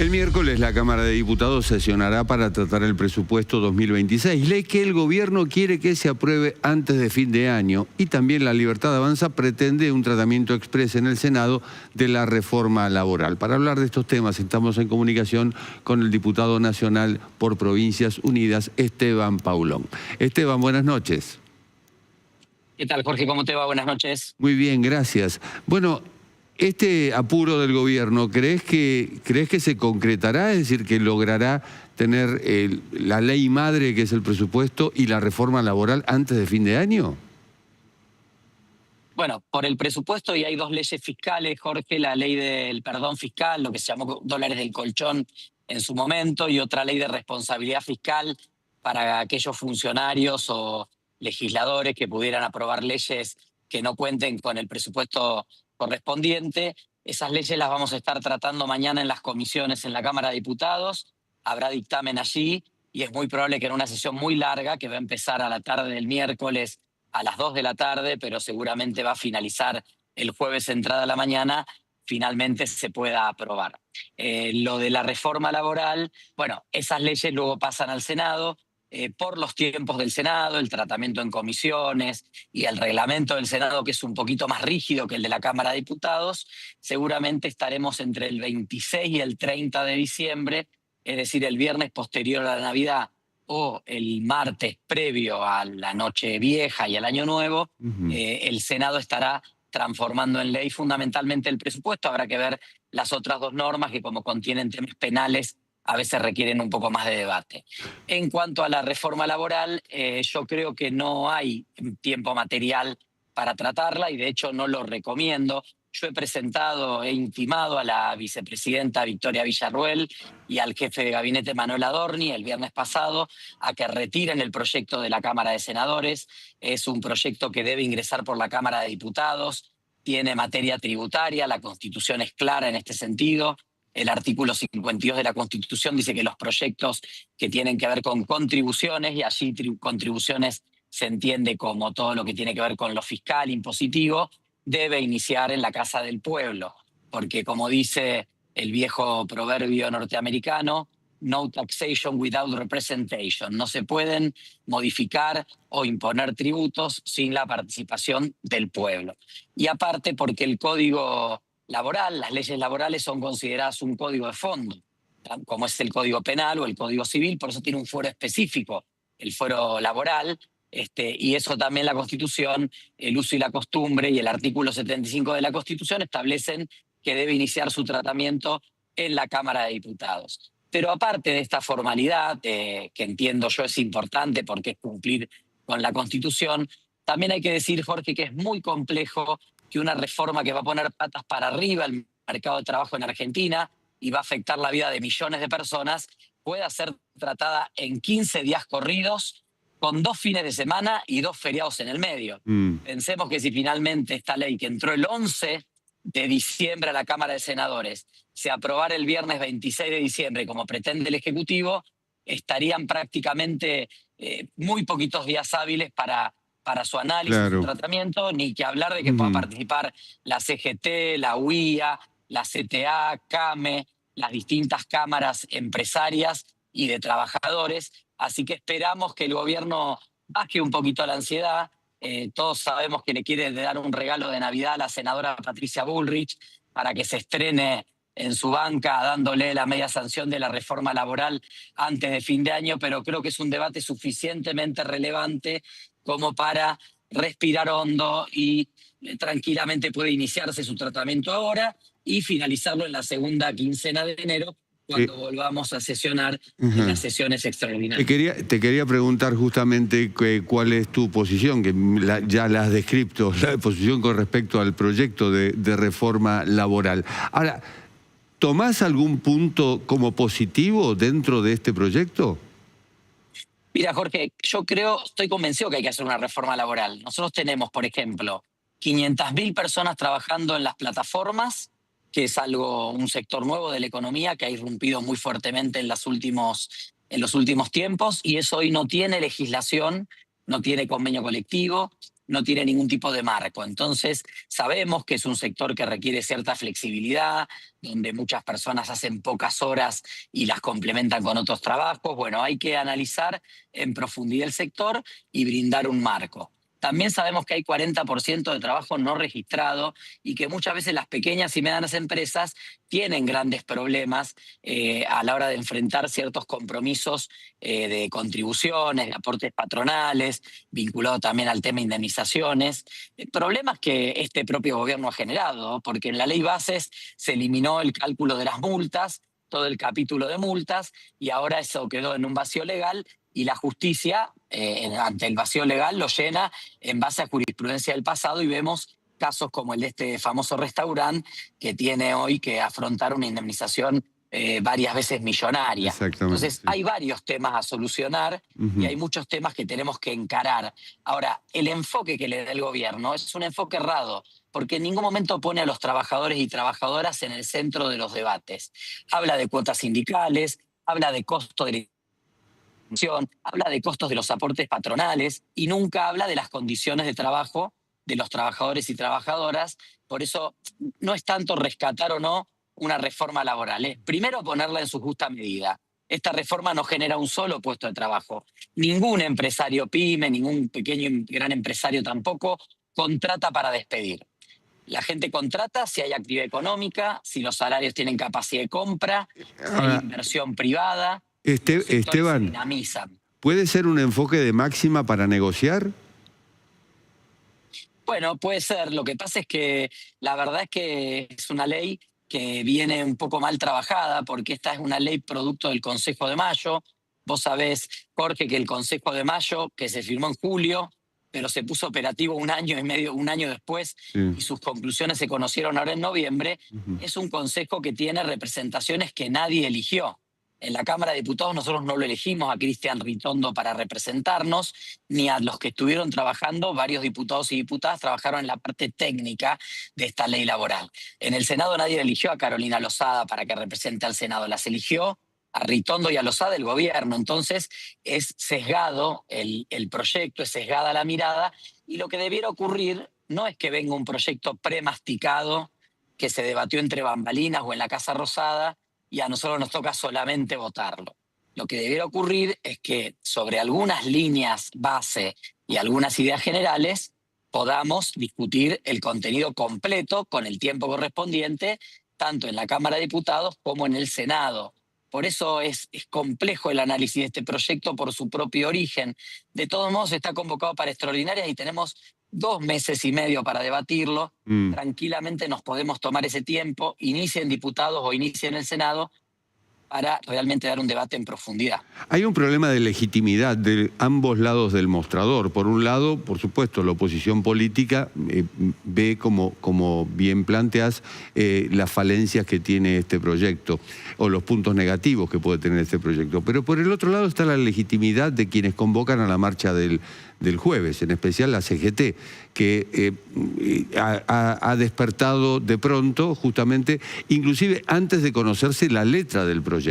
El miércoles la Cámara de Diputados sesionará para tratar el presupuesto 2026, ley que el gobierno quiere que se apruebe antes de fin de año, y también La Libertad Avanza pretende un tratamiento exprés en el Senado de la reforma laboral. Para hablar de estos temas estamos en comunicación con el diputado nacional por Provincias Unidas, Esteban Paulón. Esteban, buenas noches. ¿Qué tal, Jorge? ¿Cómo te va? Buenas noches. Muy bien, gracias. Bueno, este apuro del gobierno, ¿crees que se concretará? Es decir, que logrará tener la ley madre, que es el presupuesto, y la reforma laboral antes de fin de año. Bueno, por el presupuesto y hay dos leyes fiscales, Jorge, la ley del perdón fiscal, lo que se llamó dólares del colchón en su momento, y otra ley de responsabilidad fiscal para aquellos funcionarios o legisladores que pudieran aprobar leyes que no cuenten con el presupuesto correspondiente. Esas leyes las vamos a estar tratando mañana en las comisiones en la Cámara de Diputados. Habrá dictamen allí y es muy probable que en una sesión muy larga, que va a empezar a la tarde del miércoles a las 2 de la tarde, pero seguramente va a finalizar el jueves entrada la mañana, finalmente se pueda aprobar. Lo de la reforma laboral, bueno, esas leyes luego pasan al Senado. Por los tiempos del Senado, el tratamiento en comisiones y el reglamento del Senado, que es un poquito más rígido que el de la Cámara de Diputados, seguramente estaremos entre el 26 y el 30 de diciembre, es decir, el viernes posterior a la Navidad o el martes previo a la Nochevieja y al Año Nuevo. El Senado estará transformando en ley fundamentalmente el presupuesto. Habrá que ver las otras dos normas que, como contienen temas penales, a veces requieren un poco más de debate. En cuanto a la reforma laboral, yo creo que no hay tiempo material para tratarla y de hecho no lo recomiendo. Yo he intimado a la vicepresidenta Victoria Villarruel y al jefe de gabinete Manuel Adorni el viernes pasado a que retiren el proyecto de la Cámara de Senadores. Es un proyecto que debe ingresar por la Cámara de Diputados, tiene materia tributaria, la Constitución es clara en este sentido. El artículo 52 de la Constitución dice que los proyectos que tienen que ver con contribuciones, y allí contribuciones se entiende como todo lo que tiene que ver con lo fiscal, impositivo, debe iniciar en la Casa del Pueblo, porque como dice el viejo proverbio norteamericano, no taxation without representation. No se pueden modificar o imponer tributos sin la participación del pueblo. Y aparte porque el Código Laboral, las leyes laborales son consideradas un código de fondo, como es el Código Penal o el Código Civil, por eso tiene un fuero específico, el fuero laboral, y eso también la Constitución, el uso y la costumbre y el artículo 75 de la Constitución establecen que debe iniciar su tratamiento en la Cámara de Diputados. Pero aparte de esta formalidad, que entiendo yo es importante porque es cumplir con la Constitución, también hay que decir, Jorge, que es muy complejo que una reforma que va a poner patas para arriba el mercado de trabajo en Argentina y va a afectar la vida de millones de personas, pueda ser tratada en 15 días corridos, con 2 fines de semana y 2 feriados en el medio. Pensemos que si finalmente esta ley, que entró el 11 de diciembre a la Cámara de Senadores, se aprobara el viernes 26 de diciembre, como pretende el Ejecutivo, estarían prácticamente muy poquitos días hábiles para su análisis, su tratamiento, ni que hablar de que pueda participar la CGT, la UIA, la CTA, CAME, las distintas cámaras empresarias y de trabajadores. Así que esperamos que el gobierno baje un poquito la ansiedad. Todos sabemos que le quiere dar un regalo de Navidad a la senadora Patricia Bullrich para que se estrene en su banca dándole la media sanción de la reforma laboral antes de fin de año, pero creo que es un debate suficientemente relevante como para respirar hondo y tranquilamente puede iniciarse su tratamiento ahora y finalizarlo en la segunda quincena de enero, cuando volvamos a sesionar en las sesiones extraordinarias. Te quería preguntar justamente cuál es tu posición, que ya la has descrito, la posición con respecto al proyecto de reforma laboral. Ahora, ¿tomás algún punto como positivo dentro de este proyecto? Mira, Jorge, yo estoy convencido que hay que hacer una reforma laboral. Nosotros tenemos, por ejemplo, 500.000 personas trabajando en las plataformas, que es un sector nuevo de la economía que ha irrumpido muy fuertemente en los últimos tiempos, y eso hoy no tiene legislación, no tiene convenio colectivo. no tiene ningún tipo de marco. Entonces, sabemos que es un sector que requiere cierta flexibilidad, donde muchas personas hacen pocas horas y las complementan con otros trabajos. Bueno, hay que analizar en profundidad el sector y brindar un marco. También sabemos que hay 40% de trabajo no registrado y que muchas veces las pequeñas y medianas empresas tienen grandes problemas a la hora de enfrentar ciertos compromisos de contribuciones, de aportes patronales, vinculado también al tema de indemnizaciones. Problemas que este propio gobierno ha generado, ¿no? Porque en la ley bases se eliminó el cálculo de las multas, todo el capítulo de multas, y ahora eso quedó en un vacío legal y la justicia, ante el vacío legal, lo llena en base a jurisprudencia del pasado y vemos casos como el de este famoso restaurante que tiene hoy que afrontar una indemnización varias veces millonaria. Exactamente, Entonces, sí. hay varios temas a solucionar y hay muchos temas que tenemos que encarar. Ahora, el enfoque que le da el gobierno es un enfoque errado, porque en ningún momento pone a los trabajadores y trabajadoras en el centro de los debates. Habla de cuotas sindicales, habla de costo de habla de costos de los aportes patronales y nunca habla de las condiciones de trabajo de los trabajadores y trabajadoras. Por eso no es tanto rescatar o no una reforma laboral, es primero ponerla en su justa medida. Esta reforma no genera un solo puesto de trabajo. Ningún empresario pyme, ningún pequeño y gran empresario tampoco contrata para despedir. La gente contrata si hay actividad económica, si los salarios tienen capacidad de compra, si hay Ahora, inversión privada. Los sectores se Esteban, dinamizan. ¿puede ser un enfoque de máxima para negociar? Bueno, puede ser. Lo que pasa es que la verdad es que es una ley que viene un poco mal trabajada porque esta es una ley producto del Consejo de Mayo. Vos sabés, Jorge, que el Consejo de Mayo, que se firmó en julio, pero se puso operativo un año y medio, un año después, Sí. y sus conclusiones se conocieron ahora en noviembre, Ujú. es un consejo que tiene representaciones que nadie eligió. En la Cámara de Diputados nosotros no lo elegimos a Cristian Ritondo para representarnos, ni a los que estuvieron trabajando, varios diputados y diputadas trabajaron en la parte técnica de esta ley laboral. En el Senado nadie eligió a Carolina Lozada para que represente al Senado, las eligió a Ritondo y a Lozada el gobierno. Entonces es sesgado el proyecto, es sesgada la mirada, y lo que debiera ocurrir no es que venga un proyecto premasticado que se debatió entre bambalinas o en la Casa Rosada y a nosotros nos toca solamente votarlo. Lo que debiera ocurrir es que sobre algunas líneas base y algunas ideas generales podamos discutir el contenido completo con el tiempo correspondiente, tanto en la Cámara de Diputados como en el Senado. Por eso es complejo el análisis de este proyecto por su propio origen. De todos modos, está convocado para extraordinarias y tenemos 2 meses y medio para debatirlo. Mm. Tranquilamente nos podemos tomar ese tiempo, inicie en diputados o inicie en el Senado, para realmente dar un debate en profundidad. Hay un problema de legitimidad de ambos lados del mostrador. Por un lado, por supuesto, la oposición política ve, como bien planteas, las falencias que tiene este proyecto o los puntos negativos que puede tener este proyecto. Pero por el otro lado está la legitimidad de quienes convocan a la marcha del jueves, en especial la CGT, que ha despertado de pronto, justamente, inclusive antes de conocerse la letra del proyecto.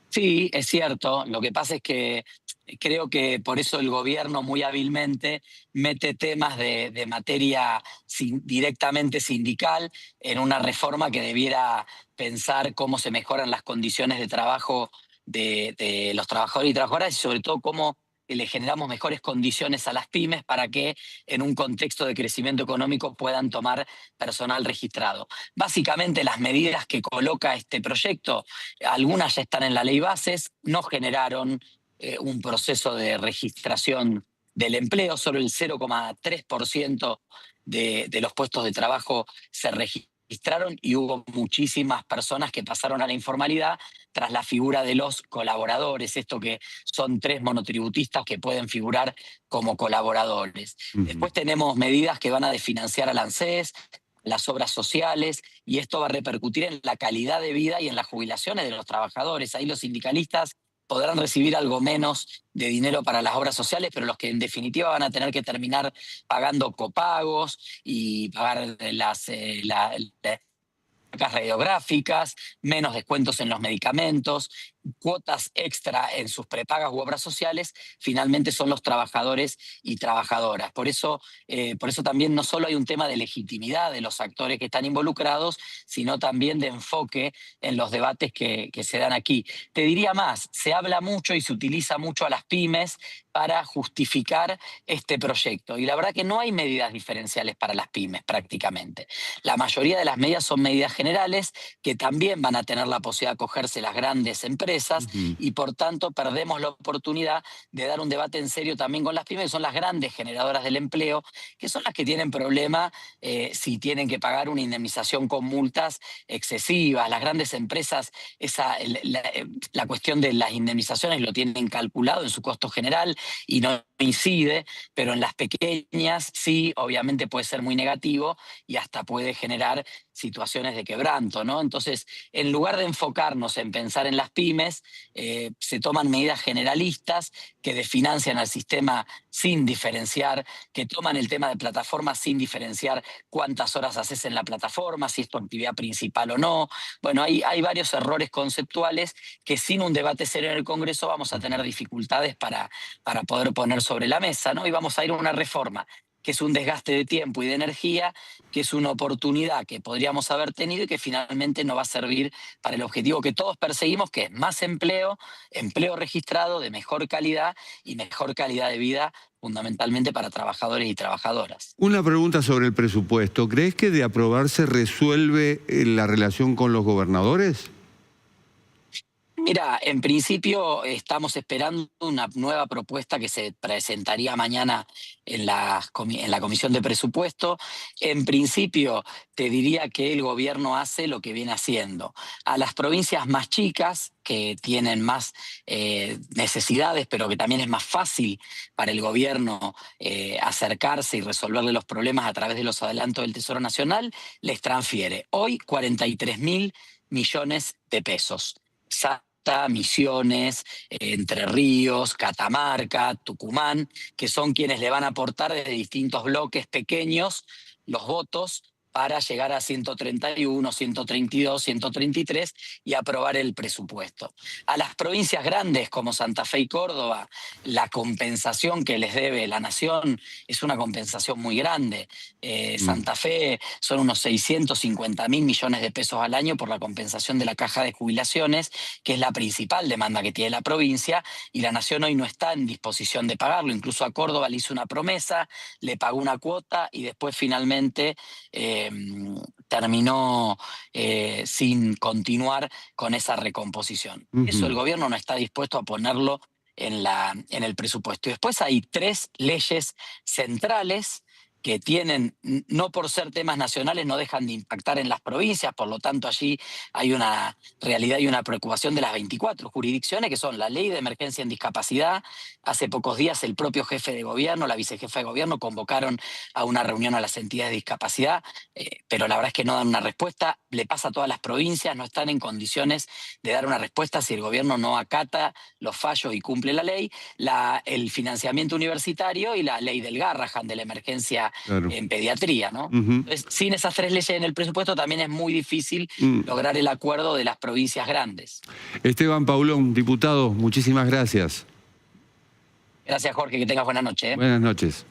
Sí, es cierto. Lo que pasa es que creo que por eso el gobierno muy hábilmente mete temas de materia directamente sindical en una reforma que debiera pensar cómo se mejoran las condiciones de trabajo de los trabajadores y trabajadoras, y sobre todo cómo le generamos mejores condiciones a las pymes para que en un contexto de crecimiento económico puedan tomar personal registrado. Básicamente las medidas que coloca este proyecto, algunas ya están en la ley bases, no generaron un proceso de registración del empleo, solo el 0,3% de los puestos de trabajo se registraron y hubo muchísimas personas que pasaron a la informalidad tras la figura de los colaboradores, esto que son 3 monotributistas que pueden figurar como colaboradores. Después tenemos medidas que van a desfinanciar al ANSES, las obras sociales, y esto va a repercutir en la calidad de vida y en las jubilaciones de los trabajadores. Ahí los sindicalistas podrán recibir algo menos de dinero para las obras sociales, pero los que en definitiva van a tener que terminar pagando copagos y pagar las radiográficas, menos descuentos en los medicamentos, cuotas extra en sus prepagas u obras sociales, finalmente son los trabajadores y trabajadoras. Por eso también no solo hay un tema de legitimidad de los actores que están involucrados, sino también de enfoque en los debates que se dan aquí. Te diría más, se habla mucho y se utiliza mucho a las pymes para justificar este proyecto. Y la verdad que no hay medidas diferenciales para las pymes prácticamente. La mayoría de las medidas son medidas generales que también van a tener la posibilidad de acogerse las grandes empresas Ujú. y por tanto perdemos la oportunidad de dar un debate en serio también con las pymes, que son las grandes generadoras del empleo, que son las que tienen problema si tienen que pagar una indemnización con multas excesivas. Las grandes empresas, la cuestión de las indemnizaciones lo tienen calculado en su costo general y no incide, pero en las pequeñas sí, obviamente puede ser muy negativo y hasta puede generar situaciones de quebranto, ¿no? Entonces, en lugar de enfocarnos en pensar en las pymes, se toman medidas generalistas que desfinancian al sistema sin diferenciar, que toman el tema de plataformas sin diferenciar cuántas horas haces en la plataforma, si es tu actividad principal o no. Bueno, hay varios errores conceptuales que sin un debate serio en el Congreso vamos a tener dificultades para poder poner sobre la mesa, ¿no? Y vamos a ir a una reforma que es un desgaste de tiempo y de energía, que es una oportunidad que podríamos haber tenido y que finalmente no va a servir para el objetivo que todos perseguimos, que es más empleo, empleo registrado de mejor calidad y mejor calidad de vida, fundamentalmente para trabajadores y trabajadoras. Una pregunta sobre el presupuesto. ¿Crees que de aprobarse resuelve la relación con los gobernadores? Mira, en principio estamos esperando una nueva propuesta que se presentaría mañana en la Comisión de Presupuesto. En principio, te diría que el gobierno hace lo que viene haciendo. A las provincias más chicas, que tienen más necesidades, pero que también es más fácil para el gobierno acercarse y resolverle los problemas a través de los adelantos del Tesoro Nacional, les transfiere hoy 43.000 millones de pesos. Misiones, Entre Ríos, Catamarca, Tucumán, que son quienes le van a aportar desde distintos bloques pequeños los votos para llegar a 131, 132, 133 y aprobar el presupuesto. A las provincias grandes como Santa Fe y Córdoba, la compensación que les debe la Nación es una compensación muy grande. Mm. Santa Fe son unos 650.000 millones de pesos al año por la compensación de la caja de jubilaciones, que es la principal demanda que tiene la provincia, y la Nación hoy no está en disposición de pagarlo. Incluso a Córdoba le hizo una promesa, le pagó una cuota y después finalmente terminó sin continuar con esa recomposición. Eso el Ujú. gobierno no está dispuesto a ponerlo en el presupuesto. Y después hay 3 leyes centrales que tienen, no por ser temas nacionales, no dejan de impactar en las provincias, por lo tanto allí hay una realidad y una preocupación de las 24 jurisdicciones, que son la Ley de Emergencia en Discapacidad. Hace pocos días el propio jefe de gobierno, la vicejefa de gobierno, convocaron a una reunión a las entidades de discapacidad, pero la verdad es que no dan una respuesta. Le pasa a todas las provincias, no están en condiciones de dar una respuesta si el gobierno no acata los fallos y cumple la ley. El financiamiento universitario y la ley del Garrahan, de la emergencia Claro. en pediatría, ¿no? Ujú. Entonces, sin esas 3 leyes en el presupuesto también es muy difícil Mm. lograr el acuerdo de las provincias grandes. Esteban Paulón, diputado, muchísimas gracias. Gracias, Jorge, que tengas buena noche. Buenas noches.